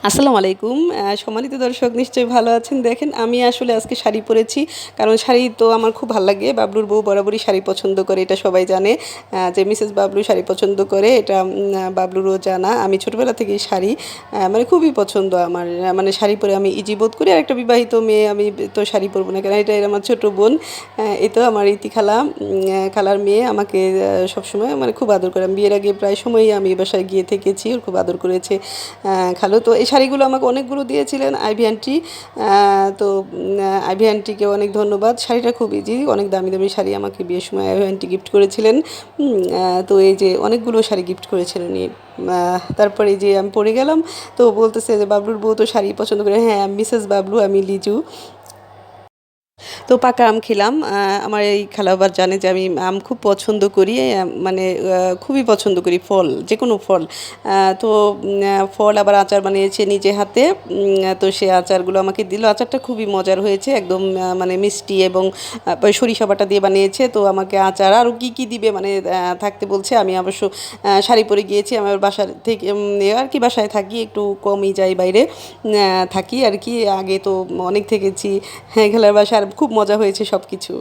আসসালামু আলাইকুম। সম্মানিত দর্শক নিশ্চয়ই ভালো আছেন। দেখেন আমি আসলে আজকে শাড়ি পরেছি। কারণ শাড়ি তো আমার খুব ভাল লাগে। বাবলুর বউ বরাবরই শাড়ি পছন্দ করে, এটা সবাই জানে। যে মিসেস বাবলু শাড়ি পছন্দ করে এটা বাবলুরও জানা। আমি ছোটোবেলা থেকেই শাড়ি মানে খুবই পছন্দ আমার। মানে শাড়ি পরে আমি ইজি বোধ করি। আর একটা বিবাহিত মেয়ে, আমি তো শাড়ি পরবো না কেন? এটা আমার ছোটো বোন। এই তো আমার ইতি খালা, খালার মেয়ে আমাকে সবসময় মানে খুব আদর করে। আমি বিয়ের আগে প্রায় সময়ই আমি এ বাসায় গিয়ে থেকেছি, ওর খুব আদর করেছে খালু। তো এই শাড়িগুলো আমাকে অনেকগুলো দিয়েছিলেন আইভি আন্টি। তো আইভি আন্টিকে অনেক ধন্যবাদ। শাড়িটা খুব ইজি, অনেক দামি দামি শাড়ি আমাকে বিয়ের সময় আইভি আন্টি গিফট করেছিলেন। তো এই যে অনেকগুলো শাড়ি গিফট করেছিলেন। তারপরে এই যে আমি পরে গেলাম, তো বলতেছে যে বাবলুর বউ তো শাড়ি পছন্দ করে। হ্যাঁ, মিসেস বাবলু, আমি লিজু। তো পাকা আম খেলাম। আমার এই খালা আবার জানে যে আমি আম খুব পছন্দ করি। মানে খুবই পছন্দ করি ফল, যে কোনো ফল। তো ফল আবার আচার বানিয়েছে নিজে হাতে। তো সে আচারগুলো আমাকে দিল। আচারটা খুবই মজার হয়েছে, একদম মানে মিষ্টি এবং সরিষা বাটা দিয়ে বানিয়েছে। তো আমাকে আচার আরও কী কী দিবে মানে থাকতে বলছে। আমি অবশ্য শাড়ি পরে গিয়েছি। আমার বাসা থেকে আর কি বাসায় থাকি, একটু কমই যাই বাইরে থাকি আর কি। আগে তো অনেক থেকেছি। হ্যাঁ, খেলার বাসায় আর খুব মজা হয়েছে সব কিছু।